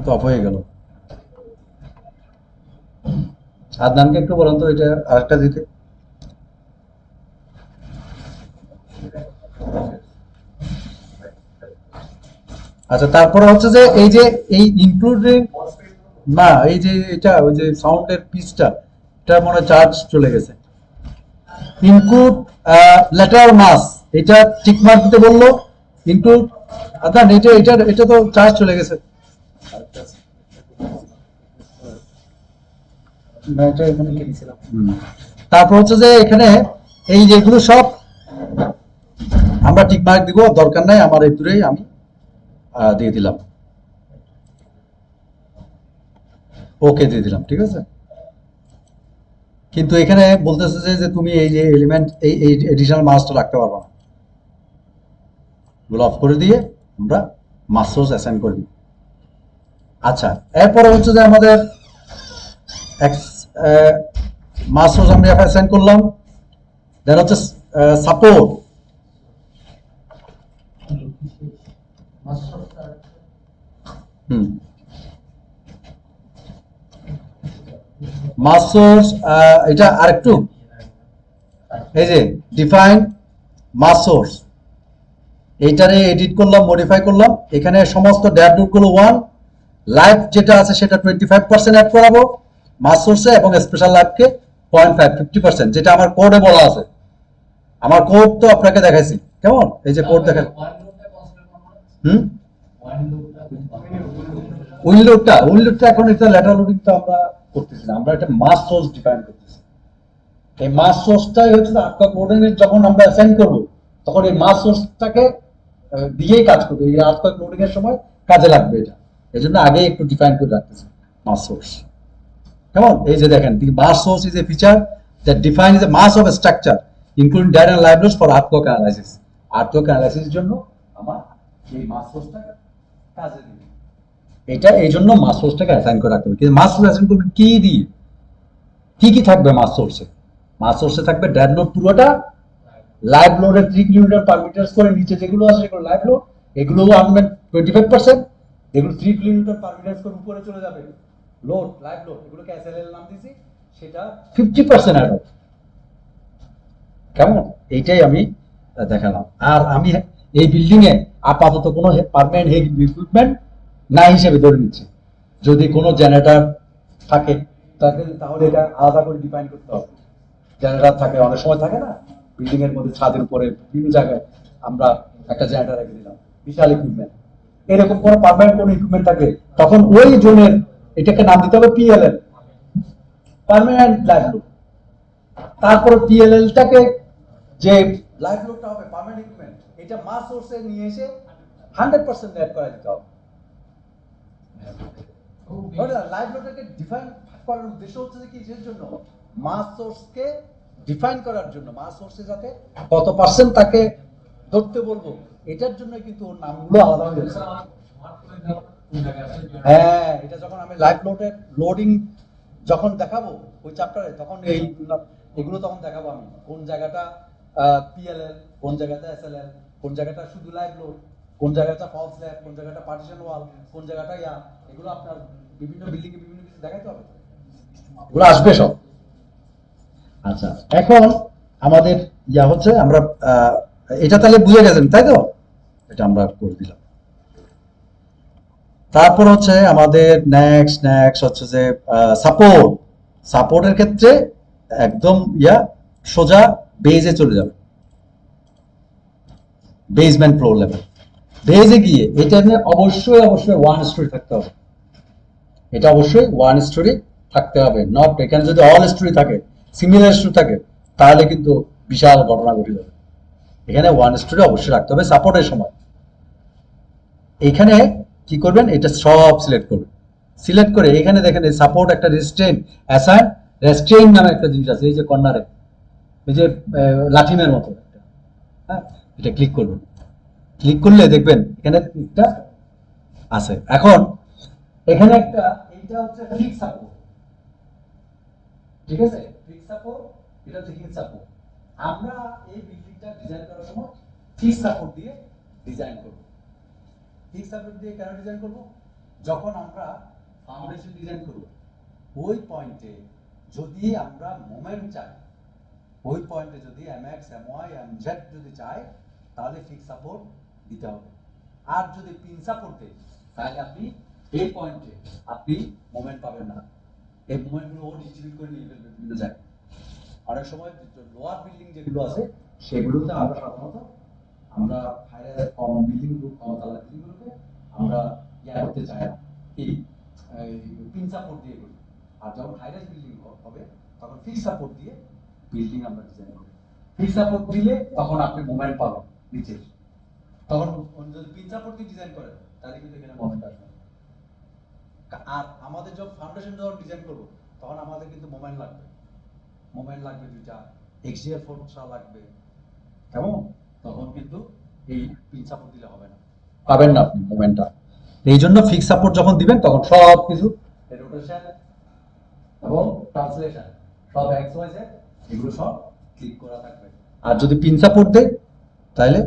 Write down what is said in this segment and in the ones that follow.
তো অফ হয়ে গেল। আদনানকে একটু বলুন তো এটা আরেকটা দিতে। আচ্ছা, তারপরে হচ্ছে যে এই ইনক্লুডিং না, এই যে এটা ওই যে সাউন্ডের পিচটা, এটা মনে চার্জ চলে গেছে। ইনক্লুড লেটার মাস, এটা টিক মার্ক দিতে বললো। ইনক্লুড আচ্ছা, এটা তো চার্জ চলে গেছে। তারপর হচ্ছে যে এখানে এই যেগুলো সব আমরা টিক মার্ক দিব, দরকার নাই আমার এই দূরেই আমি দিয়ে দিলাম, ওকে দিয়ে দিলাম, ঠিক আছে। কিন্তু এখানে বলতেছে যে তুমি এই যে এলিমেন্ট এই এডিশনাল মাসটা রাখতে পারবে না। গুলো অফ করে দিয়ে আমরা মাস সোর্স অ্যাসাইন করে দিব। আচ্ছা, এরপরে হচ্ছে যে আমাদের মাস সোর্স আমরা অ্যাসাইন করলাম। দেন হচ্ছে সাপোর্ট। মাস সোর্স এটা আরেকটু এই যে ডিফাইন মাস সোর্স, এইটারে এডিট করলাম, মডিফাই করলাম। এখানে সমস্ত ড্যাট নোট গুলো 1, লাইভ যেটা আছে সেটা 25% অ্যাড করাবো মাস সোর্সে, এবং স্পেশাল লাইভকে 0.5 50%, যেটা আমার কোডে বলা আছে। আমার কোড তো আপনাকে দেখাইছি, কেমন এই যে কোড দেখাই। উইন্ডোটা এখন এটা লেটার লোডিং তো আমরা করতেছি না, আমরা এটা মাস সোর্স ডিফাইন করতেছি। এই মাস সোর্সটাই হচ্ছে আটকা কোডের যখন আমরা অ্যাসাইন করব, তখন এই মাস সোর্সটাকে দিয়েই কাজ করবে। এই আটকা লোডিং এর সময় কাজে লাগবে এটা, এই জন্য আগে একটু ডিফাইন করে রাখতেছি মাস সোর্স। কেমন, এই যে দেখেন, the mass source is a feature that defines the mass of a structure including data and libraries for earthquake analysis. earthquake analysis জন্য আমার এই মাস সোর্সটা কাজে দিবে। এটা এই জন্য মাস সোর্সটাকে অ্যাসাইন করে রাখতে হবে। কিন্তু মাস সোর্স অ্যাসাইন করবেন কি দিয়ে, কি থাকবে মাস সোর্সে? মাস সোর্সে থাকবে ড্যাট লোড পুরোটা, লাইভ লোডের 3 কিলোমিটার পার মিটার করে নিচে যেগুলো আছে সেগুলো লাইভ লোড, এগুলোও আনবেন 25%, এগুলো 3 কিলোমিটার পার মিটার করে উপরে চলে যাবে লোড, লাইভ লোড, এগুলোকে এসএলএল নাম দিয়েছি, সেটা 50% অ্যাড হবে। কেমন, এইটাই আমি দেখালাম। আর আমি এই বিল্ডিং এ আপাতত কোনো পার্মানেন্ট হেভি ইকুইপমেন্ট না হিসেবে ধরে নিচ্ছি। যদি কোনো জেনারেটর থাকে তাহলে এটা আলাদা করে ডিফাইন করতে হবে। জেনারেটর থাকে, অনেক সময় থাকে না, বিল্ডিং এর মধ্যে ছাদের উপরে বিভিন্ন জায়গায় আমরা একটা জেনারেটর রেখে দিলাম, বিশাল ইকুইপমেন্ট। এরকম কোনো পার্মানেন্ট কোনো ইকুইপমেন্ট থাকে, তখন ওই জোনের এটাকে নাম দিতে হবে পিএলএল, পার্মানেন্ট লাইভ লোড। তারপরে পিএলএলটাকে যে লাইভ লোডটা হবে পার্মানেন্ট ইকুইপমেন্ট, এটা মাস সোর্সে নিয়ে এসে 100% অ্যাড করা দিতে হবে। লাইভ লোডটাকে ডিফাইন করার উদ্দেশ্য হচ্ছে যে কিসের জন্য? মাস সোর্সকে ডিফাইন করার জন্য, মাস সোর্সে যাতে কত পার্সেন্ট তাকে ধরতে বলবো, এটার জন্য কিন্তু ওর নামগুলো আলাদা হয়ে যাচ্ছে। হ্যাঁ, এটা যখন আমি লাইভ লোডের লোডিং যখন দেখাবো ওই চ্যাপ্টারে, তখন এগুলো তখন দেখাবো আমি কোন জায়গাটা পিএলএল, কোন জায়গাটা এসএলএল, কোন জায়গাটা শুধু লাইভ লোড, কোন জায়গাটা ফলস স্ল্যাব, কোন জায়গাটা পার্টিশন ওয়াল, কোন জায়গাটা এগুলো আপনার বিভিন্ন বিল্ডিং এ বিভিন্ন কিছু দেখাইতে হবে, এগুলো আসবে সব। আচ্ছা, এখন আমাদের হচ্ছে আমরা এটা তাহলে বুঝে গেছেন তাই তো, এটা আমরা করে দিলাম। তারপর হচ্ছে আমাদের নেক্সট হচ্ছে যে সাপোর্টের ক্ষেত্রে একদম সোজা বেজে চলে যাবে, বেসমেন্ট ফ্লোর লেভেল। বেজে গিয়ে এটা নিয়ে অবশ্যই ওয়ান স্টোরি থাকতে হবে, এটা অবশ্যই ওয়ান স্টোরি থাকতে হবে। নট এখানে যদি অল স্টোরি থাকে, সিমিলার স্টোরি থাকে, তাহলে কিন্তু বিশাল ঘটনা ঘটে যাবে। এখানে ওয়ান স্টোরি অবশ্যই রাখতে হবে সাপোর্টের সময়। এখানে কি করবেন, এটা সব সিলেক্ট করবেন। সিলেক্ট করে এখানে দেখেন এই সাপোর্ট একটা রেস্ট্রেইন অ্যাসাইন রেস্ট্রেইন নামে একটা জিনিস আছে, এই যে কর্নারে এই যে লাঠিমের মতো, হ্যাঁ, এটা ক্লিক করবেন। ক্লিক করলে দেখবেন এখানে একটা আছে। এখন এখানে একটা এইটা হচ্ছে ফিক্স সাপোর্ট, ঠিক আছে, ফিক্স সাপোর্ট, এটা হচ্ছে ফিক্স সাপোর্ট। আমরা এই বিল্ডিংটা ডিজাইন করার সময় ফিক্স সাপোর্ট দিয়ে ডিজাইন করব। ফিক্স সাপোর্ট দিয়ে কেন ডিজাইন করব? যখন আমরা ফাউন্ডেশন ডিজাইন করব ওই পয়েন্টে যদি আমরা মোমেন্ট চাই, ওই পয়েন্টে যদি mx my mz যদি চাই, তাহলে ফিক্স সাপোর্ট দিতে হবে। আর যদি পিন সাপোর্ট দেয় তাহলে আপনি এই পয়েন্টে আপনি মোমেন্ট পাবেন না। এই মোমেন্টগুলো ও ডিস্ট্রিবিউট করে নিয়ে ফেলবে বিভিন্ন জায়গায়। অনেক সময় লোয়ার বিল্ডিং যেগুলো আছে সেগুলোতে আমরা সাধারণত আমরা হায়ার কম বিল্ডিং গ্রুপ কম তালা বিল্ডিংগুলোকে আমরা করতে চাই না, কি পিন সাপোর্ট দিয়ে করি। আর যখন হাইরাইজ বিল্ডিং হবে তখন ফিক্স সাপোর্ট দিয়ে বিল্ডিং আমরা ডিজাইন করি। ফিক্স সাপোর্ট দিলে তখন আপনি মোমেন্ট পাবেন নিচে। তখন যদি পিন সাপোর্ট দিয়ে ডিজাইন করেন তাহলে কিন্তু এখানে মোমেন্ট আসবে। আর আমাদের যখন ফাউন্ডেশন যখন ডিজাইন করব তখন আমাদের কিন্তু মোমেন্ট লাগবে, দুইটা এক্সিয়াল ফোর্সা লাগবে, কেমন? তখন কিন্তু এই পিন সাপোর্ট দিলে হবে না, পাবেন না আপনি মোমেন্টটা। এই জন্য ফিক্স সাপোর্ট যখন দিবেন তখন সব কিছু রোটেশন এবং ট্রান্সলেশন সব এক্স ওয়াই জেড এগুলো সব ক্লিক করা থাকবে। আর যদি পিন সাপোর্ট দেয় তাহলে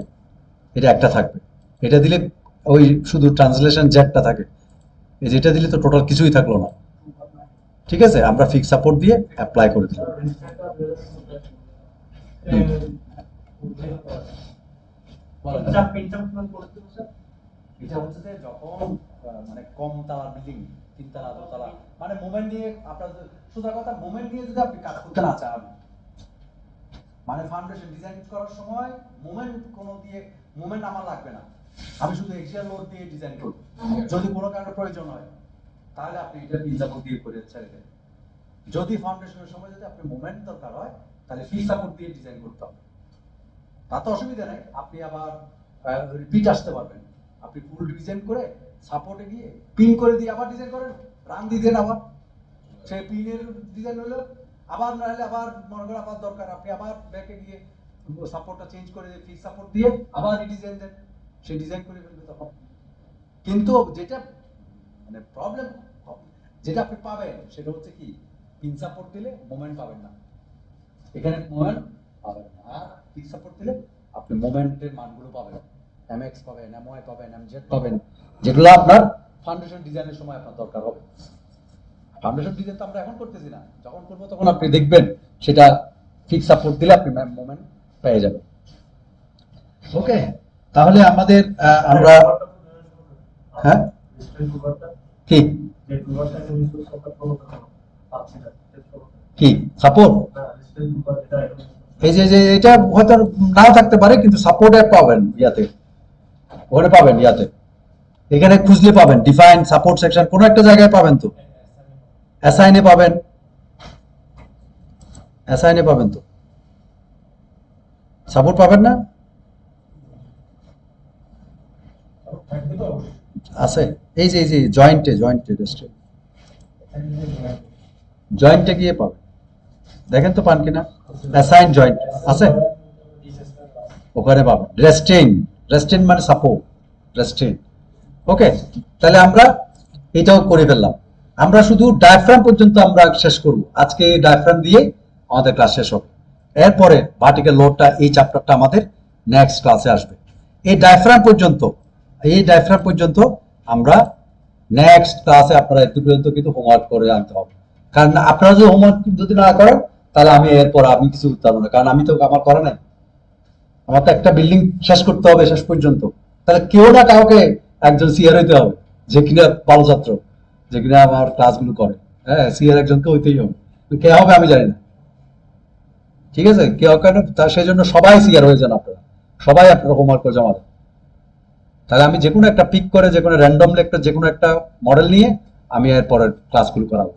এটা একটা থাকবে, এটা দিলে ওই শুধু ট্রান্সলেশন জেডটা থাকে, এই যেটা দিলে তো টোটাল কিছুই থাকলো না। ঠিক আছে, আমরা ফিক্স সাপোর্ট দিয়ে অ্যাপ্লাই করে দিলাম। এটা হচ্ছে যে যখন মানে কম তালা বিল্ডিং, তিনতলা দোতলা, মানে মোমেন্ট নিয়ে আপনার সোজা কথা, মোমেন্ট নিয়ে যদি আপনি কাজ করতে না চান, মানে ফাউন্ডেশন ডিজাইন করার সময় মোমেন্ট কোনো দিয়ে মোমেন্ট আমার লাগবে না, আমি শুধু এক্সিয়াল লোড দিয়ে ডিজাইন করব। যদি কোনো কারণে প্রয়োজন হয় তাহলে আপনি এটা পিন সাপোর্ট দিয়ে করে ছেড়ে দেন। যদি ফাউন্ডেশনের সময় যদি আপনি মোমেন্ট দরকার হয় তাহলে ফিক্স সাপোর্ট দিয়ে ডিজাইন করতে হবে, তাতে অসুবিধা নাই। আপনি আবার রিপিট আসতে পারবেন, আপনি ফুল ডিজাইন করে সাপোর্টে গিয়ে পিন করে দিয়ে আবার ডিজাইন করেন, রান দিয়ে দেন, আবার সেই পিনের ডিজাইন হলো, আবার না হলে আবার মনে করেন আবার দরকার, আপনি আবার ব্যাকে গিয়ে সাপোর্টটা চেঞ্জ করে দিয়ে ফিক্স সাপোর্ট দিয়ে আবার রিডিজাইন দেন, সেই ডিজাইন করে ফেলবে তখন। কিন্তু যেটা মানে প্রবলেম যেটা আপনি পাবেন সেটা হচ্ছে কি, পিন সাপোর্ট দিলে মোমেন্ট পাবেন না, এখানে মোমেন্ট পাবেন না। আর ফিক্স সাপোর্ট দিলে আপনি মোমেন্টের মানগুলো পাবেন, mx পাবেন, my পাবেন, mz পাবেন, যেগুলো আপনার ফাউন্ডেশন ডিজাইনের সময় আপনার দরকার হবে। ফাউন্ডেশন ডিজাইন তো আমরা এখন করতেছি না, যখন করব তখন আপনি দেখবেন সেটা ফিক্স সাপোর্ট দিলে আপনি মোমেন্ট পেয়ে যাবেন। ওকে, তাহলে আমাদের আমরা হ্যাঁ কি কি সাপোর্ট, এই যে এটা হয়তো নাও থাকতে পারে কিন্তু সাপোর্ট পাবেন ইয়াতে, ওখানে পাবেন ইয়াতে, এখানে খুঁজলে পাবেন ডিফাইন সাপোর্ট সেকশন কোনো একটা জায়গায় পাবেন, তো অ্যাসাইনে পাবেন, অ্যাসাইনে পাবেন, তো সাপোর্ট পাবেন না? আছে এই যে জয়েন্টে জয়েন্টে গিয়ে পাবেন, দেখেন তো পান কিনা, অ্যাসাইন জয়েন্ট আছে ওখানে পাবেন। রেস্টেইন মানে সাপোর্ট, রেস্টেইন। ওকে, তাহলে আমরা এটাও করে ফেললাম। আমরা শুধু ডায়াফ্রাম পর্যন্ত আমরা শেষ করব আজকে, ডায়াফ্রাম দিয়ে আমাদের ক্লাস শেষ হবে। এরপরে ভার্টিক্যাল লোডটা এই চ্যাপ্টারটা আমাদের নেক্সট ক্লাসে আসবে। এই ডায়াফ্রাম পর্যন্ত আমরা নেক্সট ক্লাসে আপনারা একটু পর্যন্ত কিন্তু হোমওয়ার্ক করে আনতে হবে, কারণ আপনারা যদি হোমওয়ার্ক যদি না করেন তাহলে আমি এরপর আমি কিছু করতে পারবো না, কারণ আমি তো আমার করা নাই, আমার তো একটা বিল্ডিং শেষ করতে হবে শেষ পর্যন্ত। তাহলে কেউ না কাউকে একজন সিআর হইতে হবে, যে কিনা ভালো ছাত্র, যে কিনা আমার ক্লাসগুলো করে। হ্যাঁ, সিআর একজনকে হইতেই হবে, কে হবে আমি জানি না, ঠিক আছে? কেউ কেন সেই জন্য সবাই সিআর হয়ে যান, আপনারা সবাই আপনারা হোমওয়ার্ক করে জমা দেন। তাহলে আমি যে কোনো একটা পিক করে যে কোনো র্যান্ডমলি একটা যে কোনো একটা মডেল নিয়ে আমি এর পরের ক্লাসগুলো করাবো।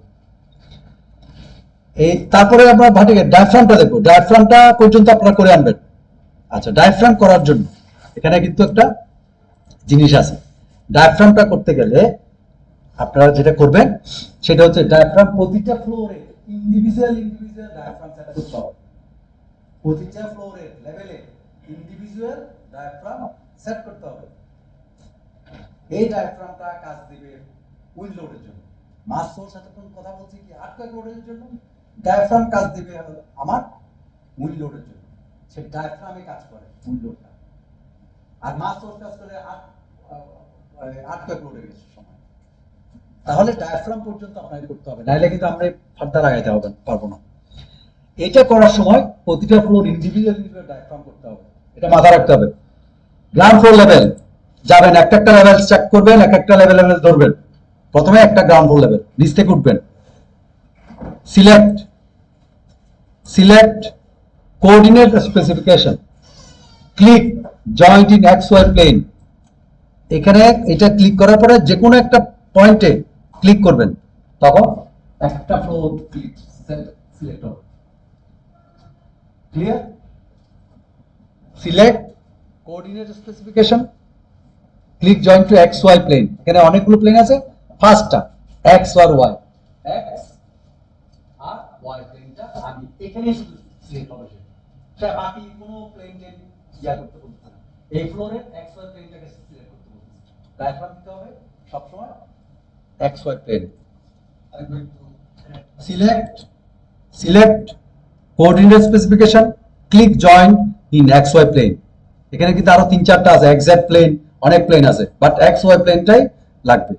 এই তারপরে আমরা ভাটিকে ডায়াফ্রামটা দেখবো, ডায়াফ্রামটা পর্যন্ত আপনারা করে আনবেন। আচ্ছা, ডায়াফ্রাম করার জন্য এখানে কিন্তু একটা জিনিস আছে। ডায়াফ্রামটা করতে গেলে আপনারা যেটা করবেন সেটা হচ্ছে ডায়াফ্রাম প্রতিটা ফ্লোরে ইন্ডিভিজুয়াল ডায়াফ্রাম সেট করতে হবে। প্রতিটা ফ্লোরে লেভেলে ইন্ডিভিজুয়াল ডায়াফ্রাম সেট করতে হবে। এই ডায়াফ্রামটা কাজ দিবে উইন্ড লোডের জন্য। মাস সোর্স সাথে কোন কথা বলছি কি আর্থকোয়েক লোডের জন্য, ডায়াফ্রাম কাজ দিবে আমার উইন্ড লোডের জন্য। সে ডায়াফ্রামে কাজ করে উইন্ড লোডটা, আর মাস সোর্স কাজ করে আর্থকোয়েক লোডের সময়। তাহলে ডায়াফ্রাম পর্যন্ত আপনাকে করতে হবে, নাহলে কিন্তু আমরা ফার্দার আগাইতে হবে পারবো না। এটা করার সময় প্রতিটা ফ্লোর ইন্ডিভিজুয়াল ডায়াফ্রাম করতে হবে, এটা মাথায় রাখতে হবে। গ্রাউন্ড ফ্লোর লেভেল যাবেন, একটা লেভেল চেক করবেন, একটা লেভেল ধরবেন। প্রথমে একটা গ্রাউন্ড ফ্লোর লেভেল, নিচ থেকে উঠবেন। Select coordinate specification, click joint in X Y plane. এখানে এটা ক্লিক করার পরে যে কোনো একটা পয়েন্টে ক্লিক করবেন, তখন একটা ফ্লোর সিলেক্ট হবে। Clear? Select coordinate specification, click joint to X Y plane. এখানে অনেকগুলো প্লেন আছে, ফার্স্টটা এক্স আর ওয়াই, এক্স আর ওয়াই প্লেনটা আমি এখানে শুধু সিলেক্ট হবে, সেটা বাকি কোনো প্লেন ইয়া করতে বলতে না। এই ফ্লোরের এক্স ওয়াই প্লেনটাকে সিলেক্ট করতে বলতে, ডায়াগ্রাম দিতে হবে সবসময় X Y plane. Select coordinate specification, click joint in X Y plane. এখানে কিন্তু আরো 3-4টা আছে, এক্সাক্ট প্লেন, অনেক প্লেন আছে, বাট এক্স ওয়াই প্লেনটাই লাগবে।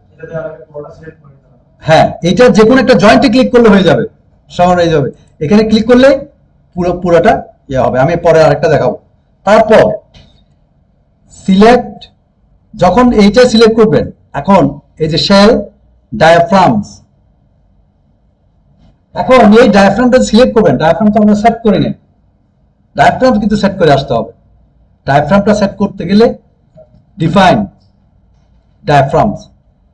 হ্যাঁ, এটা যে কোনো একটা জয়েন্টে ক্লিক করলে হয়ে যাবে, সমান হয়ে যাবে। এখানে ক্লিক করলে পুরোটা ইয়ে হবে। আমি পরে আরেকটা দেখাবো। তারপর সিলেক্ট, যখন এইটা সিলেক্ট করবেন, এখন এই যে শেল ডায়াফ্রামস, এখন এই ডায়াফ্রামটা সিলেক্ট করবেন। ডায়াফ্রামটা আমরা সেট করে নেই, ডায়াফ্রাম কিন্তু সেট করে আসতে হবে। ডায়াফ্রামটা সেট করতে গেলে ডিফাইন ডায়াফ্রামস,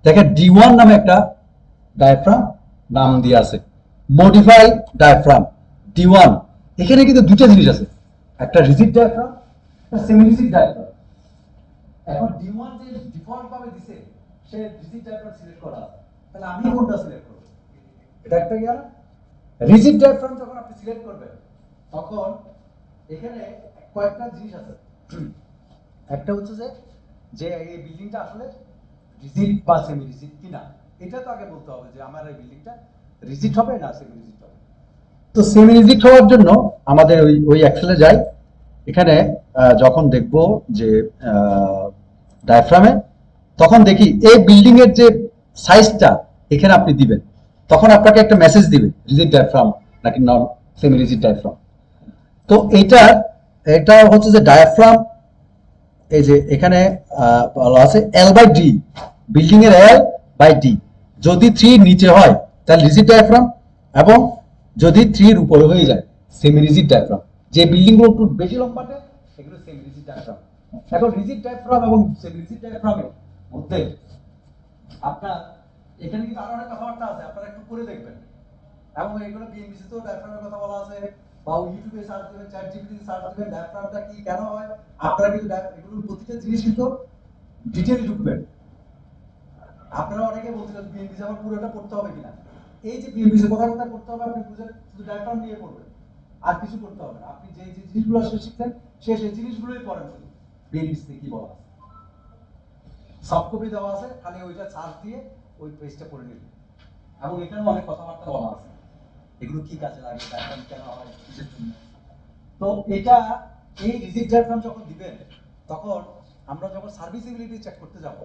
দেখেন D1 নামে একটা ডায়াফ্রাম নাম দিয়ে আছে, মডিফাই ডায়াফ্রাম D1। এখানে কিন্তু দুটো জিনিস আছে, একটা রিজিড ডায়াফ্রাম, একটা সেমি রিজিড ডায়াফ্রাম। এখন D1 যে ডিফল্ট ভাবে দিছে, সে রিজিড ডায়াফ্রাম সিলেক্ট করা আছে, তাহলে আমি কোনটা সিলেক্ট করব? এটা একটা গেল। রিজিড ডায়াফ্রাম যখন আপনি সিলেক্ট করবেন, তখন এখানে কয়েকটা জিনিস আছে। একটা হচ্ছে যে এই বিল্ডিংটা আসলে রিজিড বা সেমি রিজিড কিনা, এটা তো আগে বলতে হবে যে আমার এই বিল্ডিংটা রিজিড হবে না সেমি রিজিড হবে। তো সেমি রিজিড হওয়ার জন্য আমাদের ওই এক্সেলে যাই, এখানে যখন দেখব যে ডায়াফ্রামে, তখন দেখি এই বিল্ডিং এর যে সাইজটা এখানে আপনি দিবেন, তখন আপনাকে একটা মেসেজ দিবে রিজিড ডায়াফ্রাম নাকি নন সেমি রিজিড ডায়াফ্রাম। তো এটা হচ্ছে যে ডায়াফ্রাম, এই যে এখানে বলা আছে L/D, বিল্ডিং এর L/D, যদি 3 নিচে হয় তাহলে রিজিড ডায়াফ্রাম, এবং যদি 3 এর উপরে হয়ে যায় সেমি রিজিড ডায়াফ্রাম। যে বিল্ডিং গুলো একটু বেশি লম্বাটে সেগুলো সেমি রিজিড ডায়াফ্রাম। এখন রিজিড ডায়াফ্রাম এবং সেমি রিজিড ডায়াফ্রামের মধ্যে আপনার এখানে কিন্তু আরো অনেক কথাবার্তা আছে, আপনারা একটু করে দেখবেন। এবং এগুলো বিএমবিসি তো ডায়াফ্রামের কথা বলা আছে, বা ইউটিউবে সার্চ দিবেন, চ্যাট জিপিটিতে সার্চ দিবেন ডায়াফ্রামটা কি কেন হয়। আপনারা কিন্তু এগুলোর প্রতিটা জিনিস কিন্তু ডিটেইল ঢুকবেন। আপনারা অনেকে বলছিলেন বিএমবিসি আমার পুরোটা পড়তে হবে কিনা। এই যে বিএমবিসি কথাটা পড়তে হবে, আপনি বুঝেন শুধু ডায়াফ্রাম নিয়ে পড়বেন, আর কিছু করতে হবে না। আপনি যে জিনিসগুলো শিখছেন সেই জিনিসগুলোই পড়েন, শুধু বিএমবিসিতে কি বলা আছে সফট কপি দেওয়া আছে, খালি ওইটা সার্চ দিয়ে ওই পেজটা পড়ে নেবেন। এবং এখানে অনেক কথাবার্তা বলা আছে, এগুলো কি কাজে লাগে, ডায়াগ্রাম কেন হয়, কিসের জন্য। তো এটা এই রিজিড ডায়াগ্রাম যখন দিবেন, তখন আমরা যখন সার্ভিসিবিলিটি চেক করতে যাব,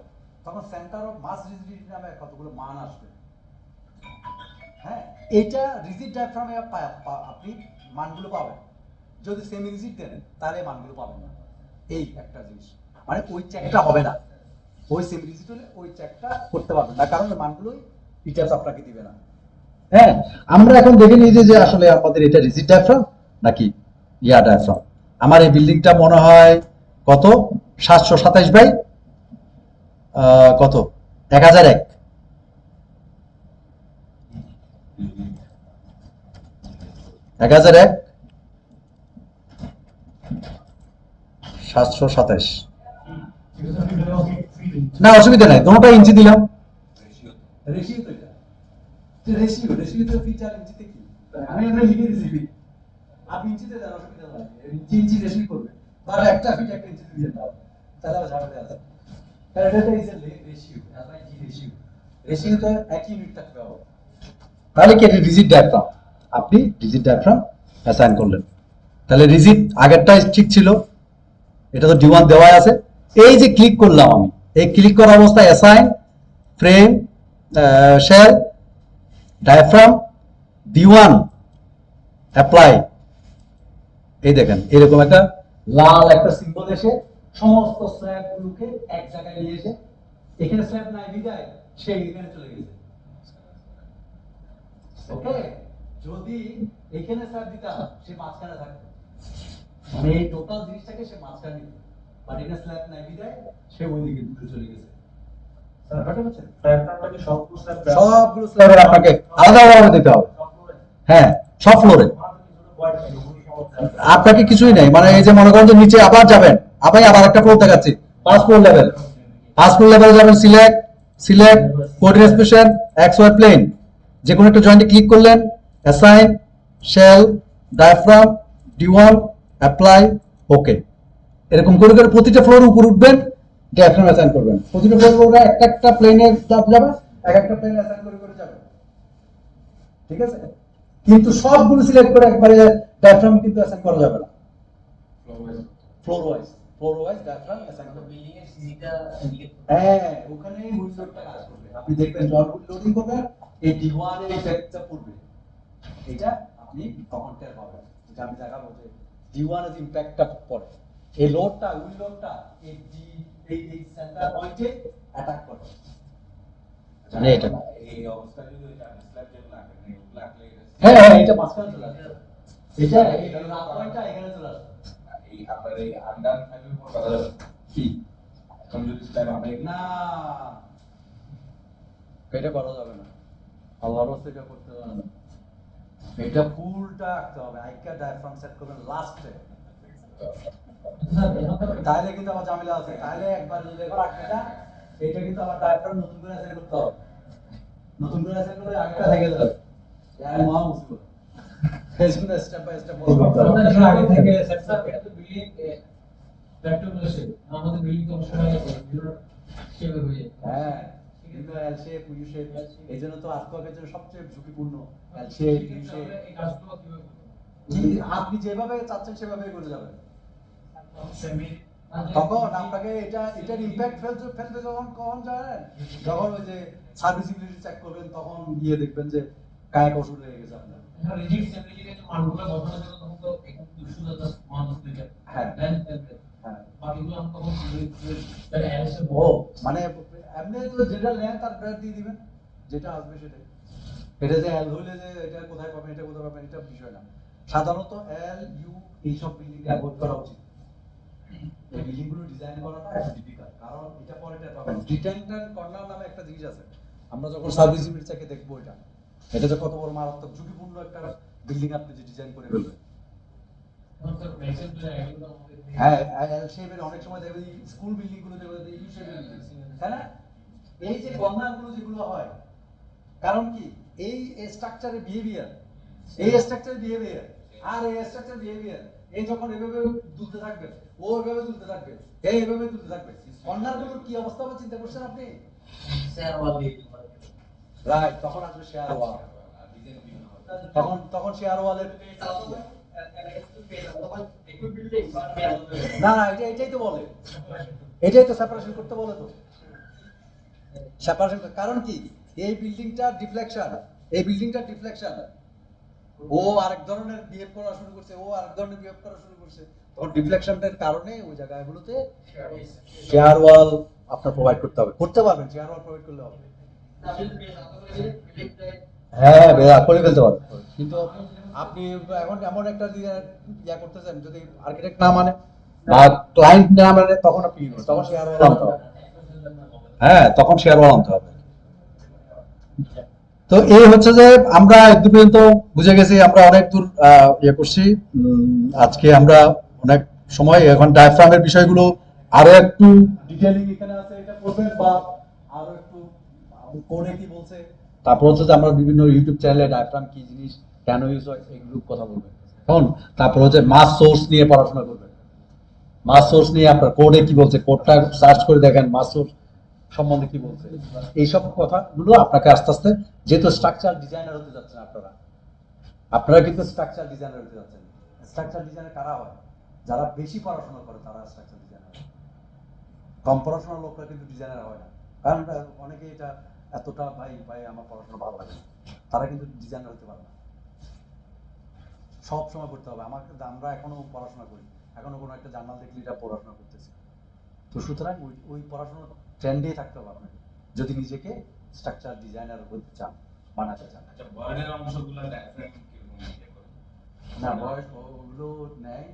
তখন সেন্টার অফ মাস রিজিডিটি নামে কতগুলো মান আসবে। হ্যাঁ, এটা রিজিড ডায়াগ্রামে আপনি মানগুলো পাবেন। যদি সেমি রিজিড দেন তাহলে মানগুলো পাবেন না। এই একটা জিনিস, মানে ওই চেকটা হবে না। ওই সেমি রিজিড হলে ওই চেকটা করতে পারবেন না, কারণ মানগুলোই ডিটেইলস আপনাকে দিবে না। হ্যাঁ, আমরা এখন দেখে নিই যে আসলে আমাদের এটা রিজিড ডায়াফ্রাম নাকি ইয়া ডায়াফ্রাম। আমার এই বিল্ডিংটা মনে হয় কত 727 বাই কত 1001, 1001 727। না অসুবিধা নাই, দুটোটা ইঞ্চি দিলাম। রেশিও তো এটা, রেশিও তো ফিচার ইঞ্চিতে কি, আমি এখানে লিখে দিয়েছি আপনি ইঞ্চিতে দেন, অসুবিধা নাই। ইঞ্চি রেশিও করবে, বা একটা ফিট একটা ইঞ্চি দিয়ে দাও, তাহলে আর ঝামেলা আছে। কারণ এটা ইজ এ রেশিও, তাই কি রেশিও তো একই ইউনিট থাকবে হবে। তাহলে কি এটা রিজিড ডায়াফ্রাম, আপনি রিজিড ডায়াফ্রাম অ্যাসাইন করলেন। তাহলে রিজিড আগেরটাই ঠিক ছিল, এটা তো D1 দেওয়া আছে। এই যে ক্লিক করলাম আমি, এই ক্লিক করা অবস্থায় assign frame shell, diaphragm, D1 apply. এই দেখেন এরকম একটা লাল একটা সিম্বল এসে সমস্ত স্ল্যাব গুলোকে এক জায়গায় নিয়ে এসে, এখানে স্ল্যাব নাই বিদায় সে এখানে চলে গেছে। ওকে, যদি এখানে স্ল্যাব দিতাম সে মাঝখানে থাকতো, মানে এই টোটাল জিনিসটাকে সে মাঝখানে নিত, বাট এখানে স্ল্যাব নাই বিদায় সে ওই দিকে দূরে চলে গেছে। সবগুলো স্ল্যাবের আপনাকে আলাদা আলাদা দিতে হবে। হ্যাঁ, সব ফ্লোরে আপনাকে কিছুই নাই, মানে এই যে মনে করেন যে নিচে আবার যাবেন, আবার একটা ফ্লোর দেখাচ্ছি, 5 ফ্লোর লেভেল। 5 ফ্লোর লেভেলে যাবেন, select coordinate special X Y plane, যে কোনো একটা জয়েন্টে ক্লিক করলেন, assign, shell, diaphragm, D1 apply, okay. এরকম করে করে প্রতিটা ফ্লোর উপর উঠবেন, ডায়াফ্রাম অ্যাসাইন করবেন, প্রতিটা ফ্লোর একটা একটা প্লেনে যাবে, এক একটা প্লেনে অ্যাসাইন করে করে যাবে, ঠিক আছে। কিন্তু সবগুলো সিলেক্ট করে একবারে ডায়াফ্রাম কিন্তু অ্যাসাইন করা যাবে না, ফ্লোর ওয়াইজ ডায়াফ্রাম অ্যাসাইন করতে। বিল্ডিং এর সিজিটা হ্যাঁ, ওখানে উইন্ডোটা কাজ করবে। আপনি দেখবেন যখন লোডিং করবেন এই D1 এর ইফেক্টটা পড়বে, এটা আপনি তখন টের পাবেন, যেটা আমি দেখাবো যে D1 এর ইমপ্যাক্টটা পড়ে। এই লোডটা উইন্ডোটা এই এই সেন্টার পয়েন্টে অ্যাটাক করে, মানে এটা এই অবস্থা যদি এটা স্ল্যাব যেন না করে এগুলো লাগলে হ্যাঁ হ্যাঁ এটা মাঝখানে চলে আসে, এটা এই লাভ পয়েন্টটা এখানে চলে আসে। এই আপনার এই আন্ডার ফাইলের উপর কথা কি এখন যদি স্ল্যাব আমরা না এটা করা যাবে না, আল্লাহর রাস্তায় এটা করতে হবে না, এটা ফুলটা আঁকতে হবে। আইকা ডায়াফ্রাম সেট করবেন লাস্টে, তাহলে কিন্তু আমার ঝামেলা আছে। তাহলে একবার যদি একবার আঁকতে না, এটা কিন্তু আমার ডায়াফ্রাম নতুন করে সেট করতে হবে, নতুন করে সেট করে আগেটা থেকে যাবে, আর মহা মুশকিল। Facebook step by step follow করতে হবে। আমরা আগে থেকে সেট করতে এটা তো বিল্ডিং প্র্যাকটিক্যাল আমাদের বিল্ডিং তো সময় আছে সেভাবে হয়ে হ্যাঁ, কিন্তু এল শেপ ইউ শেপ এইজন্য তো আর্টওয়ার্কের জন্য সবচেয়ে ঝুঁকিপূর্ণ এল শেপ ইউ শেপ। এই কাজগুলো কিভাবে আপনি যেভাবে চাচ্ছেন সেভাবেই করে যাবেন, তখন আপনাকে এটার ইমপ্যাক্ট ফেলবে যখন কখন জানেন, যখন ওই যে সার্ভিসিবিলিটি চেক করবেন তখন গিয়ে দেখবেন যে কায়িক ওষুধ হয়ে গেছে আপনার। রিজিড সেন্ট্রিকের মানগুলো বসানোর জন্য তখন তো একটু দুশোটা মান দিতে হ্যাঁ হ্যাঁ বাকিগুলো আমরা তখন তাহলে এলএস ও মানে এমনি তো যেটা নেন তার ব্র্যান্ড দিয়ে দিবেন, যেটা আসবে সেটাই। এটা যে এল হইলে যে এটা কোথায় পাবেন এটা কোথায় পাবেন এটা বিষয় না, সাধারণত এল ইউ এইসব বিল্ডিং অ্যাভয়েড করা উচিত। এই বিল্ডিংগুলো ডিজাইন করাটা একটু ডিফিকাল্ট, কারণ এটা পরে টের পাবেন। ডিটেনশন কর্নার নামে একটা জিনিস আছে, আমরা যখন সার্ভিসিবিলিটি চেকে দেখবো এটা যে কত বড় মারাত্মক ঝুঁকিপূর্ণ একটা বিল্ডিং আপনি যে ডিজাইন করে ফেলবেন। হ্যাঁ, এল শেপের অনেক সময় দেখবেন স্কুল বিল্ডিং গুলো দেখবেন ইউ শেপের বিল্ডিং, তাই না? এই যে কর্নারগুলো যেগুলো হয়, কারণ কি এই স্ট্রাকচারের বিহেভিয়ার, এই স্ট্রাকচারের বিহেভিয়ার আর এই স্ট্রাকচার বিহেভিয়ার, এই যখন এভাবে দুলতে থাকবে ও এভাবে দুলতে থাকবে, এই এভাবে দুলতে থাকবে, কর্নারগুলোর কি অবস্থা হবে চিন্তা করছেন আপনি? শেয়ার ওয়াল দিয়ে রাইট, তখন আসবে শেয়ার ওয়াল, তখন শেয়ার ওয়ালের না না এটাই তো বলে, এটাই তো সেপারেশন করতে বলে, তো সেপারেশন। কারণ কি এই বিল্ডিংটা ডিফ্লেকশন, এই বিল্ডিংটা ডিফ্লেকশন, ও আরেক ধরনের বিহেভ করা শুরু করছে, ও আরেক ধরনের বিহেভ করা শুরু করছে, তখন ডিফ্লেকশনটার কারণে ওই জায়গাগুলোতে শেয়ার ওয়াল আপনার প্রোভাইড করতে হবে, করতে পারবেন, শেয়ার ওয়াল প্রোভাইড করলে হবে। হ্যাঁ বেয়া করে ফেলতে পারবেন, কিন্তু আপনি এখন এমন একটা ইয়া করতেছেন, যদি আর্কিটেক্ট না মানে বা ক্লায়েন্ট না মানে তখন আপনি তখন শেয়ার ওয়াল আনতে হবে। হ্যাঁ, তখন শেয়ার ওয়াল আনতে হবে। তো এই হচ্ছে যে আমরা একদম পর্যন্ত বুঝে গেছি, আমরা অনেক দূর ইয়ে করছি। আজকে আমরা অনেক সময় এখন ডায়াফ্রামের বিষয়গুলো আরো একটু ডিটেইলিং এখানে আছে, এটা করবেন বা আরো একটু কোডে কি বলছে, তারপর হচ্ছে যে আমরা বিভিন্ন ইউটিউব চ্যানেলে ডায়াফ্রাম কি জিনিস কেন ইউজ হয় এগুলো কথা বলবেন। এখন তারপর হচ্ছে মাস সোর্স নিয়ে পড়াশোনা করবেন, মাস সোর্স নিয়ে আপনার কোডে কি বলছে, কোডটা সার্চ করে দেখেন মাস সোর্স সম্বন্ধে কি বলছে। এইসব কথাগুলো আপনাকে আস্তে আস্তে, যেহেতু স্ট্রাকচার ডিজাইনার হতে যাচ্ছেন আপনারা কিন্তু স্ট্রাকচার ডিজাইনার হতে যাচ্ছেন। স্ট্রাকচার ডিজাইনার কারা হয়? যারা বেশি পড়াশোনা করে তারা স্ট্রাকচার ডিজাইনার। কম পড়াশোনার লোকরা কিন্তু ডিজাইনার হয় না, কারণ অনেকে এটা এতটা ভাই ভাই আমার পড়াশোনা ভালো লাগে না, তারা কিন্তু ডিজাইনার হতে পারে না। সব সময় করতে হবে আমাকে। আমরা এখনো পড়াশোনা করি, এখনো কোনো একটা জার্নাল দেখলে এটা পড়াশোনা করতেছি। তো সুতরাং ওই পড়াশোনার ট্রেন্ডেই থাকতে হবে আপনাকে, যদি নিজেকে স্ট্রাকচার ডিজাইনার হতে চান, বানাতে চান। আচ্ছা, বয়েডের অংশগুলো ডায়াফ্রাম কিরকম ইয়ে করে? না, বয়স ওগুলো নেয়,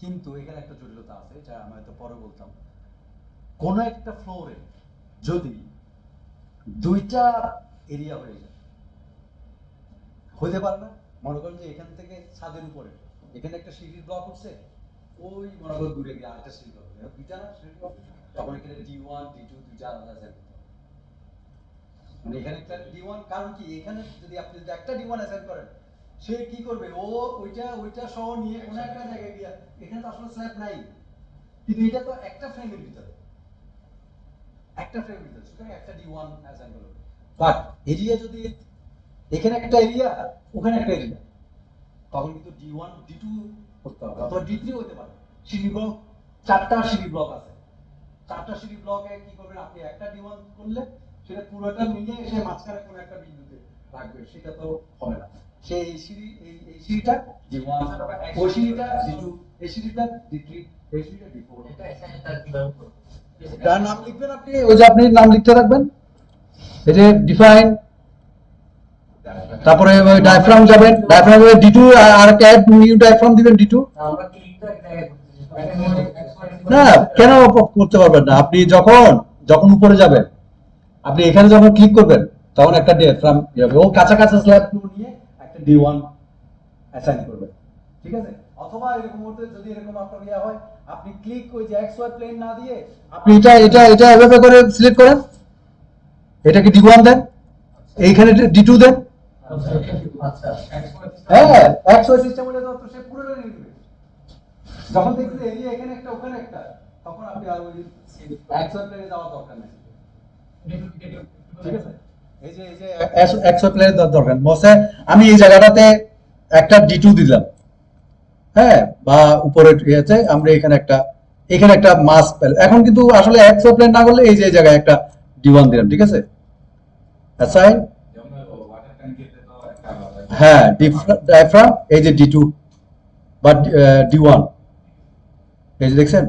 কিন্তু এখানে একটা জটিলতা আছে, এটা আমি হয়তো পরে বলতাম। কোন একটা ফ্লোরে যদি দুইটা এরিয়া হয়ে যায়, হতে পারে না? মনে করেন যে এখান থেকে ছাদের উপরে এখানে একটা সিঁড়ির ব্লক হচ্ছে, ওই মনে করেন দূরে গিয়ে আরেকটা সিঁড়ি ব্লক হবে, দুইটা না সিঁড়ি ব্লক, তখন এখানে D1 D2 দুইটা আলাদা অ্যাসাইন করতে হবে। মানে এখানে একটা D1, কারণ কি এখানে যদি আপনি যদি একটা D1 অ্যাসাইন করেন, সে কি করবে, ও ওইটা সহ নিয়ে কোন একটা জায়গায় গিয়ে, এখানে তো আসলে স্ল্যাব নাই, কিন্তু এটা তো একটা ফ্রেমের ভিতরে, সুতরাং একটা D1 অ্যাসাইন করবে। বাট এরিয়া যদি এখানে একটা এরিয়া, ওখানে একটা এরিয়া, তখন কিন্তু D1 D2 করতে হবে, অথবা D3 হতে পারে। সিঁড়ি ব্লক, চারটা সিঁড়ি ব্লক আছে, চারটা সিঁড়ি ব্লকে কি করবেন আপনি, একটা D1 করলে সেটা পুরোটা মিলিয়ে এসে মাঝখানে কোনো একটা বিন্দুতে রাখবে, সেটা তো হবে না। সেই এই সিঁড়িটা D1, ওই সিঁড়িটা D2, এই সিঁড়িটা D3, এই সিঁড়িটা D4। এটা এসাইনটা কিভাবে করব? তার নাম লিখবেন আপনি, ওই যে আপনি নাম লিখতে রাখবেন, এই যে ডিফাইন, তারপরে ওই ডায়াফ্রাম যাবেন, ডায়াফ্রাম D2 আর একটা অ্যাড নিউ ডায়াফ্রাম দিবেন D2। আমরা ক্লিকটা এক জায়গায় করতেছি, না, কেন করতে পারবেন না? আপনি যখন উপরে যাবেন, আপনি এখানে যখন ক্লিক করবেন, তখন একটা ডায়াফ্রাম হবে, ও কাছাকাছি স্ল্যাব নিয়ে একটা D1 অ্যাসাইন করবেন, ঠিক আছে? অথবা এরকম মধ্যে যদি এরকম আপনার ইয়া হয়, আপনি ক্লিক ওই যে এক্স ওয়াই প্লেন না দিয়ে আপনি এটা এভাবে করে সিলেক্ট করেন, এটাকে D1 দেন, এইখানে D2 দেন। আচ্ছা হ্যাঁ, এক্স ওয়াই সিস্টেম হলে তো সে পুরোটা নিয়ে নেবে। যখন দেখবেন এরিয়া এখানে একটা ওখানে একটা, তখন আপনি আর ওই এক্স ওয়াই প্লেনে যাওয়ার দরকার নেই, ঠিক আছে? এই যে এক্স ওয়াই প্লেনের দরকার বসে, আমি এই জায়গাটাতে একটা D2 দিলাম, হ্যাঁ, বা উপরে ইয়েতে আমরা এখানে একটা মাস পেল। এখন কিন্তু আসলে এক্স ওয়াই প্লেন না করলে এই যে এই জায়গায় একটা D1 দিলাম, ঠিক আছে? অ্যাসাইন, যেমন ওয়াটার ট্যাঙ্কিতে তো একটা আলাদা হ্যাঁ, ডায়াফ্রাম, এই যে D2 বা D1, এই যে দেখছেন,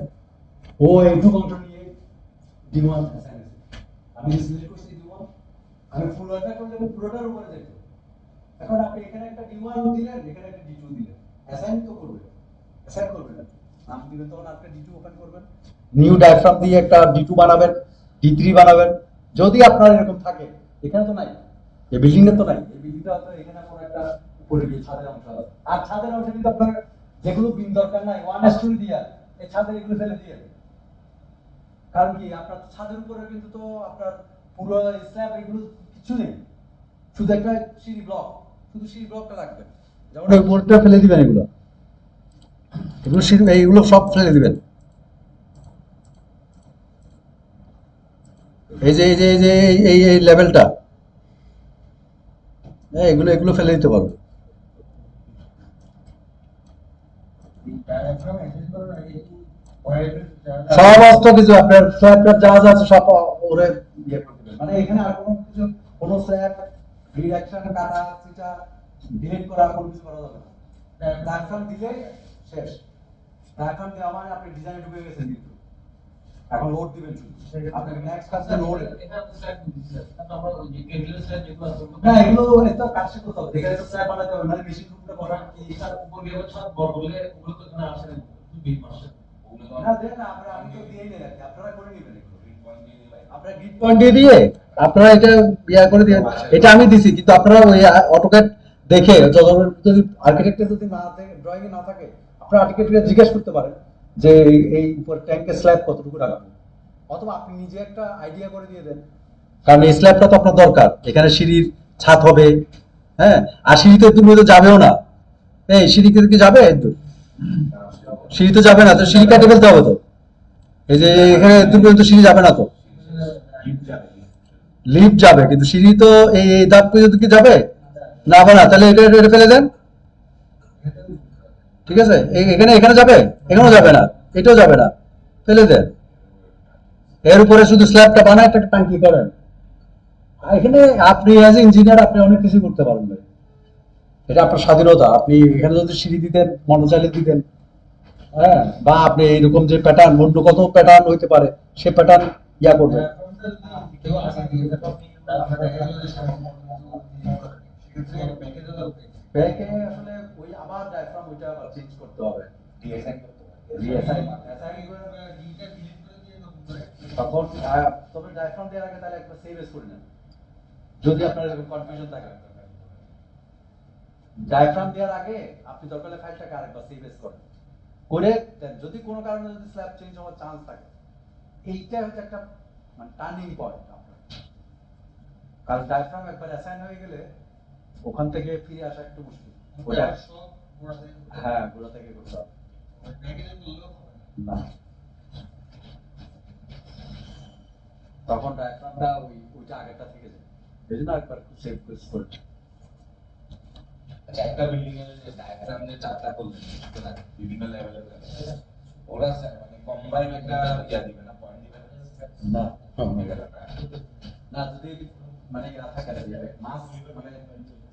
ও এইটুকু অংশ নিয়ে D1 অ্যাসাইন আছে। আমি সিলেক্ট করছি D1, আমি ফুল ওয়াটার করলে পুরোটার উপরে যেত। এখন আপনি এখানে একটা D1 দিলেন, এখানে একটা D2 দিলেন, অ্যাসাইন করবেন না, নাম দিবেন, তখন আপনি D2 ওপেন করবেন, নিউ ডায়াফ্রাম দিয়ে একটা D2 বানাবেন, D3 বানাবেন, যদি আপনার এরকম থাকে। এখানে তো নাই, এই বিল্ডিংটা তো নাই, এই বিল্ডিংটা হয়তো এখানে কোনো একটা উপরে গিয়ে ছাদের অংশ আছে, আর ছাদের অংশে কিন্তু আপনার যেগুলো বিম দরকার নাই, ওয়ান স্টোরি দিয়া এই ছাদের এগুলো ফেলে দিয়ে, কারণ কি আপনার ছাদের উপরে কিন্তু তো আপনার পুরো স্ল্যাব এগুলো কিছু নেই, শুধু একটা সিঁড়ি ব্লক, শুধু সিঁড়ি ব্লকটা রাখবেন, যেমন ওই বোর্ডটা ফেলে দিবেন, এইগুলো সব ফেলে দিবেন। এই যে এই লেভেলটা, এগুলো ফেলে দিতে পারবে। সমস্ত কিছু আপনার স্ল্যাব যা আছে সব ওরে ইয়ে করে দিবেন। মানে এখানে আর কোনো স্ল্যাব ডিরেকশন কাটা সেটা ডিলিট করা কোনো কিছু করা যাবে না। ডায়াফ্রাম দিলে শেষ। ডায়াফ্রাম দেওয়া মানে আপনি ডিজাইনে ঢুকে গেছেন, কিন্তু এখন লোড দিবেন শুধু। আপনি নেক্সট কাজে লোড, এটা তো স্যার দিছে, আমরা ওই যে কেন্দ্রীয় স্যার যেগুলো আছে না এগুলো এটা কাটছে করতে হবে, এখানে তো স্ল্যাব বানাতে হবে, মানে মেশিন রুমটা করা কি স্যার উপর গিয়ে ছাদ বড় বলে ওগুলো তো না আসে না, বিগ মাসে ওগুলো তো না দেন না, আমি তো দিয়েই নেই আর কি, আপনারা করে নেবেন এগুলো। পয়েন্ট দিয়ে দিলাই। আপনারা গ্রিড পয়েন্ট দিয়ে আপনারা এটা ইয়া করে দিয়ে, এটা আমি দিছি, কিন্তু আপনারা ওই অটোক্যাড দেখে যদি আর্কিটেক্টের যদি না থাকে, ড্রয়িং এ না থাকে, আপনারা আর্কিটেক্টকে জিজ্ঞেস করতে পারেন যে এই উপর ট্যাঙ্কের স্ল্যাব কতটুকু রাখবো, অথবা আপনি নিজে একটা আইডিয়া করে দিয়ে দেন, কারণ এই স্ল্যাবটা তো আপনার দরকার, এখানে সিঁড়ির ছাদ হবে, হ্যাঁ, আর সিঁড়িতে তুমি তো যাবেও না, এই সিঁড়িতে কি যাবে? সিঁড়ি তো যাবে না, তো সিঁড়ি কাটে ফেলতে হবে তো, এই যে এখানে দূর পর্যন্ত সিঁড়ি যাবে না তো, লিফট যাবে, কিন্তু সিঁড়ি তো এই ধাপ পর্যন্ত কি যাবে না? না, তাহলে এটা ফেলে দেন, ঠিক আছে? এখানে যাবে, এখানেও যাবে না, এটাও যাবে না, ফেলে দেন। এর উপরে শুধু স্ল্যাবটা বানায় একটা টাঙ্কি করেন, এখানে আপনি অ্যাজ ইঞ্জিনিয়ার আপনি অনেক কিছু করতে পারেন ভাই, এটা আপনার স্বাধীনতা। আপনি এখানে যদি সিঁড়ি দিতেন, মনে চাইলে দিতেন, হ্যাঁ, বা আপনি এইরকম যে প্যাটার্ন, অন্য কত প্যাটার্ন হইতে পারে, সে প্যাটার্ন ইয়া করবেন। কেউ আসে দিয়ে আপনার দেখা গেল যে সেক্ষেত্রে ব্যাংকে তো ব্যাকে আসলে ওই আবার ডায়াফ্রাম ওইটা আবার চেঞ্জ করতে হবে, ডিএসআই করতে হবে। রিএসআই ডিটা ডিলিট করে দিয়ে নতুন করে তখন তবে ডায়াফ্রাম দেওয়ার আগে তাহলে একবার সেভ এস করে নেন, যদি আপনার এরকম কনফিউশন থাকে। ডায়াফ্রাম দেওয়ার আগে আপনি দরকার হলে ফাইলটাকে আরেকবার সেভ এস করেন, করে দেন। যদি কোনো কারণে যদি স্ল্যাব চেঞ্জ হওয়ার চান্স থাকে, এইটা হচ্ছে একটা মানে টার্নিং পয়েন্ট আপনার। কারণ ডায়াফ্রাম একবার অ্যাসাইন হয়ে গেলে ওখান থেকে ফিরে আসা একটু মুশকিল। ওটা সব গোড়া থেকে হ্যাঁ, গোড়া থেকে করতে হবে। ব্যাংকে যে বললেও হবে না, তখন ডায়াফ্রামটা ওইটা আগেরটা থেকে যায়, এই জন্য একবার সেভ করে। আচ্ছা, একটা বিল্ডিং এর যে ডায়াগ্রাম যে চারটা করলেন, বিভিন্ন লেভেলের, ওরা মানে কম্বাইন একটা ইয়া দিবে না, পয়েন্ট দিবে না না? না, যদি মানে ইয়া থাকে না, মাস মানে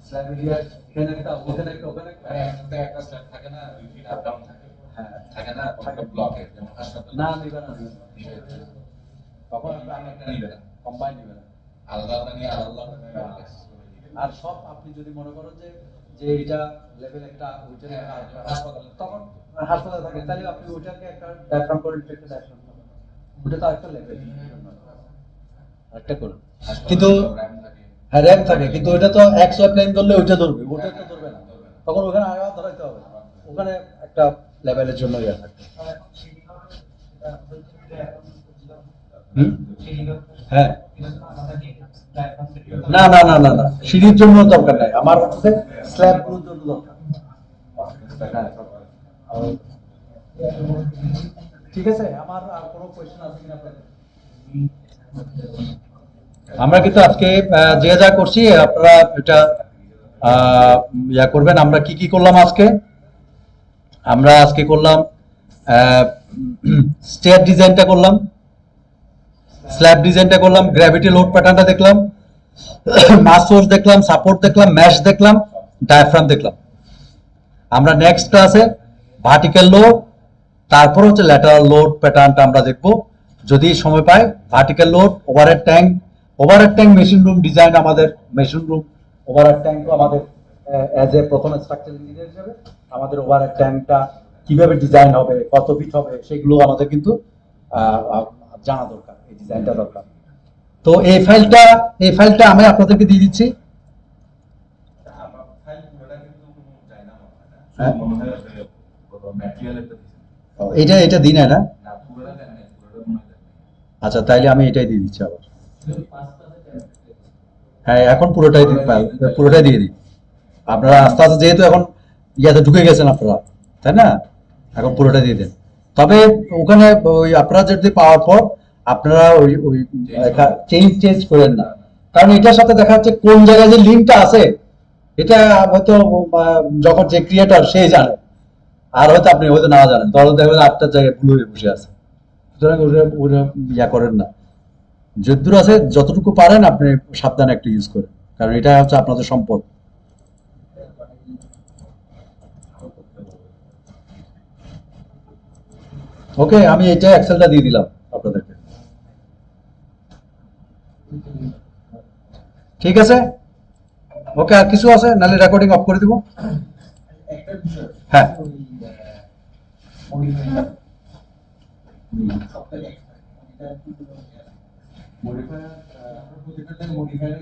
স্ল্যাব এরিয়া এখানে একটা ওখানে একটা ওখানে একটা, মানে একসাথে একটা স্ল্যাব থাকে না, 2 ফিট আপ ডাউন থাকে, হ্যাঁ থাকে না একটা ব্লকে, যেমন হাসপাতাল। না নিবে না, তখন আমি একটা নিবে না, কম্বাইন নিবে না। আলাদা আলাদা নিয়ে আলাদা আলাদা নিয়ে আর সব আপনি যদি মনে করেন যে যে এটা লেভেল একটা ওইটা level আরেকটা, হাসপাতালে তখন হাসপাতালে থাকে, তাহলে আপনি ওইটাকে একটা ডায়াফ্রাম করে দিতে, একটা ডায়াফ্রাম ওটা তো আরেকটা লেভেল একটা করুন। কিন্তু RAM থাকে। হ্যাঁ, র্যাম থাকে, কিন্তু ওইটা তো এক সোয়াইপ লাইন ধরলে ওইটা ধরবে, ওটা তো ধরবে না, তখন ওখানে আবার ধরাইতে হবে, ওখানে একটা লেভেলের জন্য ইয়া থাকবে। হুম? হ্যাঁ, না না না না না, সিঁড়ির জন্য দরকার নাই, আমার হচ্ছে স্ল্যাব গুলোর জন্য দরকার। হ্যাঁ, ঠিক আছে। আমার আর কোনো কোয়েশ্চেন আছে কিনা আপনাদের? আমরা কিন্তু আজকে যে যা করছি আপনারা এটা ইয়া করবেন। আমরা কি কি করলাম আজকে? আমরা আজকে করলাম স্টেয়ার ডিজাইনটা করলাম, স্ল্যাব ডিজাইনটা করলাম, গ্র্যাভিটি লোড প্যাটার্নটা দেখলাম, মাস সোর্স দেখলাম, সাপোর্ট দেখলাম, ম্যাশ দেখলাম, ডায়াফ্রাম দেখলাম। আমরা নেক্সট ক্লাসে ভার্টিক্যাল লোড, তারপর হচ্ছে ল্যাটারাল লোড প্যাটার্নটা আমরা দেখব যদি সময় পাই। Vertical load, overhead tank machine room design, আমাদের মেশিন রুম ওভারহেড ট্যাঙ্কও আমাদের অ্যাজ এ প্রথম স্ট্রাকচার ইঞ্জিনিয়ার হিসেবে আমাদের ওভারহেড ট্যাঙ্কটা কিভাবে ডিজাইন হবে, কত ফিট হবে, সেগুলো আমাদের কিন্তু জানা দরকার, এই ডিজাইনটা দরকার। তো এই ফাইলটা আমি আপনাদেরকে দিয়ে দিচ্ছি। আমার ফাইল পুরোটা কিন্তু যায় না মনে হয় না। হ্যাঁ। মনে হয় ম্যাটেরিয়াল একটা দিয়েছে। এটা দিন না। না, পুরোটা দেন নাই, পুরোটা মনে হয় দেন নাই। আচ্ছা, তাইলে আমি এটাই দিয়ে দিচ্ছি আবার। হ্যাঁ, এখন পুরোটাই দিয়ে দিই। আপনারা আস্তে আস্তে যেহেতু এখন ইয়াতে ঢুকে গেছেন আপনারা, তাই না, এখন পুরোটা দিয়ে দেন। তবে ওখানে ওই আপনারা যদি পাওয়ার পর আপনারা ওই ওই চেঞ্জ করেন না, কারণ এটার সাথে দেখা যাচ্ছে কোন জায়গায় যে লিঙ্কটা আছে এটা হয়তো যখন যে ক্রিয়েটর সে জানে, আর হয়তো আপনি হয়তো না জানেন, তাহলে দেখবেন আপনার জায়গায় ভুল হয়ে বসে আছে। সুতরাং ওটা ইয়া করেন না, যদ্দূর আছে যতটুকু পারেন আপনি সাবধানে একটু ইউজ করেন, কারণ এটা হচ্ছে আপনাদের সম্পদ। ওকে, আমি এটা এক্সেলটা দিয়ে দিলাম আপনাদেরকে, ঠিক আছে। ওকে, আর কিছু আছে নাহলে রেকর্ডিং অফ করে দিব। একটা বিষয় হ্যাঁ। মডিফাই সবথেকে মডিফায়ার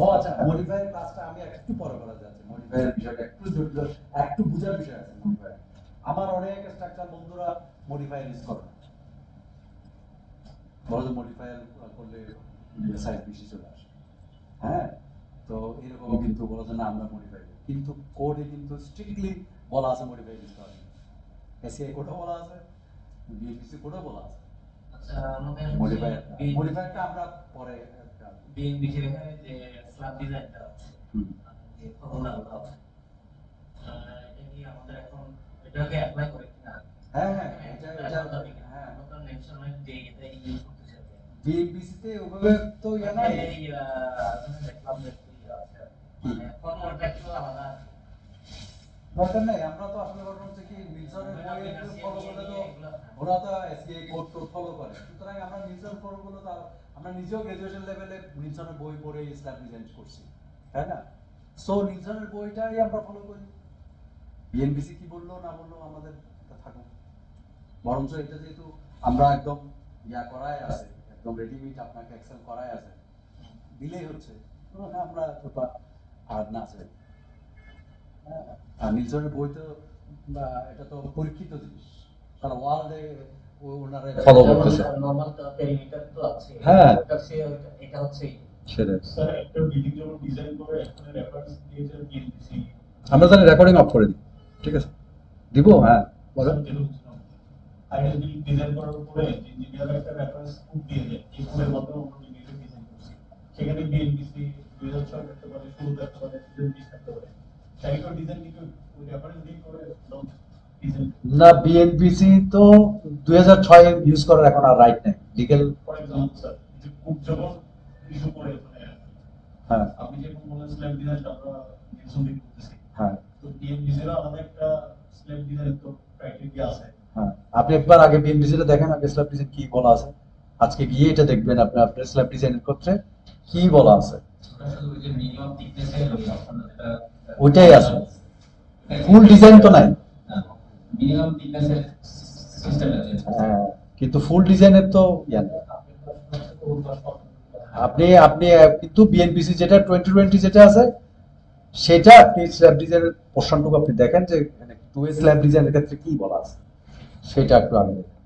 ও আচ্ছা, মডিফায়ার ক্লাসটা আমি একটু পরে করা যাচ্ছে, মডিফায়ার বিষয়টা একটু জটিল, একটু বোঝার বিষয় আছে মডিফায়ার। আমার অনেক স্ট্রাকচার বন্ধুরা মডিফায়ার ইউজ করে, বড় মডিফায়ার করলে সাইজ বেশি চলে আসে। হ্যাঁ, তো এরকম কিন্তু বলা যায় না আমরা মডিফাই, কিন্তু কোডে কিন্তু স্ট্রিক্টলি বলা আছে মডিফাই ইউজ করা। এসিআই কোডও বলা আছে, বিএলসি কোডও বলা আছে আচ্ছা, আমাদের মডিফায়ারটা আমরা পরে বিং বিশের এখানে যে স্ল্যাব ডিজাইনটা আছে, যে ফর্মুলাগুলো আছে, এটা কি আমাদের এখন এটাকে অ্যাপ্লাই করে কিনা? হ্যাঁ হ্যাঁ, এটা নতুন নেশনাল যে এটা ইউজ করতেছে, বিএনপিসি তে ওভাবে তো ইয়া নাই। এই দেখলাম যে মানে ফর্মুলাটা একটু আলাদা। দরকার নেই, আমরা তো আসলে ঘটনা হচ্ছে কি মিলসনের বই ফলো করলে তো ওরা তো এসিআই কোড টোড ফলো করে, সুতরাং আমরা মিলসন ফলো করলে তো আমরা নিজেও গ্রাজুয়েশন লেভেলে মিলসনের বই পড়ে ইসলাম ডিজাইন করছি, তাই না? সো মিলসনের বইটাই আমরা ফলো করি, বিএনপিসি কি বললো না বললো আমাদের থাকুক, বরঞ্চ এটা যেহেতু আমরা একদম ইয়া করাই আছে, একদম রেডিমেড আপনাকে এক্সেল করাই আছে, দিলেই হচ্ছে, আমরা ছোটা আর না আছে। আর নিলসনের বই তো এটা তো পরীক্ষিত জিনিস, সারা ওয়ার্ল্ডে ওনারা ফলো করতেছে। নরমাল পেরিমিটার তো আছে, হ্যাঁ। ওটা সে এটা হচ্ছে সেটাই স্যার একটা বিল্ডিং যখন ডিজাইন করে এখন রেফারেন্স দিয়েছে বিএনপিসি, আমরা জানি রেকর্ডিং অফ করে দিই, ঠিক আছে দিব, হ্যাঁ বলেন। আইডিয়া বিল্ডিং ডিজাইন করার উপরে ইঞ্জিনিয়ার একটা রেফারেন্স কোড দিয়ে দেয়, এই কোডের মাধ্যমে আমরা বিল্ডিং ডিজাইন করছি, সেখানে বিএনপিসি 2006 করতে পারে, 16 করতে পারে, 2020 করতে পারে, সাইকেল ডিজাইন কিন্তু ওই রেফারেন্স দিয়ে করে ডিজাইন। না, বিএনপিসি তো 2006 ইউজ করার এখন আর রাইট নেই, লিগ্যাল। ফর এক্সাম্পল স্যার, যে কোড যখন ইস্যু করে মানে হ্যাঁ আপনি যেরকম বলেন স্ল্যাব ডিজাইনটা আমরা নিউসন দিয়ে করতেছি, হ্যাঁ তো বিএনপিসির আলাদা একটা স্ল্যাব ডিজাইন তো ক্রাইটেরিয়া আছে। হ্যাঁ, আপনি একবার আগে বিএনপিসিটা দেখেন, আগে স্ল্যাব ডিজাইন কি বলা আছে, আজকে গিয়ে এটা দেখবেন আপনি আপনার স্ল্যাব ডিজাইনের ক্ষেত্রে কি বলা আছে, ওইটাই আছে, ফুল ডিজাইন তো নাই। মিনিমাম থিকনেসের সিস্টেম আছে। হ্যাঁ, কিন্তু ফুল ডিজাইনের তো ইয়া নেই। আপনি আপনি কিন্তু বিএনপিসি যেটা 2020 যেটা আছে সেটা আপনি স্ল্যাব ডিজাইনের পোর্শনটুকু আপনি দেখেন যে এখানে 2A স্ল্যাব ডিজাইনের ক্ষেত্রে কি বলা আছে সেটা একটু আগে দেখেন।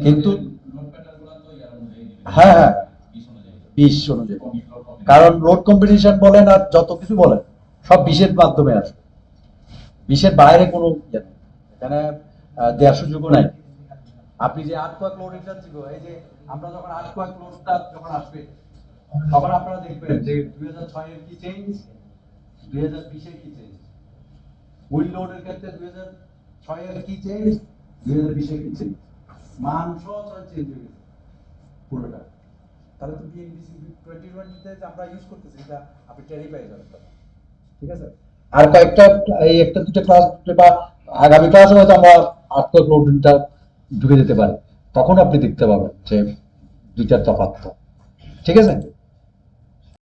কিন্তু লোড প্যাটার্নগুলো তো ইয়ার অনুযায়ী দিবেন। হ্যাঁ হ্যাঁ 20 অনুযায়ী। 20 অনুযায়ী, কারণ লোড কম্বিনেশন বলেন আর যত কিছু বলেন সব 20-এর মাধ্যমে আসবে, 20-এর বাইরে কোনো ইয়ে নেই, এখানে দেওয়ার সুযোগও নাই। আপনি যে আর্টওয়ার্ক লোড ইন্টার্নশিপ, এই যে আমরা যখন আর্টওয়ার্ক লোডটা যখন আসবে তখন আপনারা দেখবেন যে 2006 এর কি চেঞ্জ, 2020 এর কি চেঞ্জ, উইল লোডের ক্ষেত্রে 2006 এর কি চেঞ্জ, 2020 এর কি চেঞ্জ, মান সহ চেঞ্জ হয়ে গেছে পুরোটা। তাহলে তো বিএনপিসি 2020 তে আমরা ইউজ করতেছি, এটা আপনি টেরি পেয়ে যাবেন, ঠিক আছে? আর কয়েকটা এই একটা দুটো ক্লাস বা আগামী ক্লাসে হয়তো আমরা আর্টওয়ার্ক লোডটা ঢুকে যেতে পারি, তখন আপনি দেখতে পাবেন যে দুইটার তফাৎ, ঠিক আছে?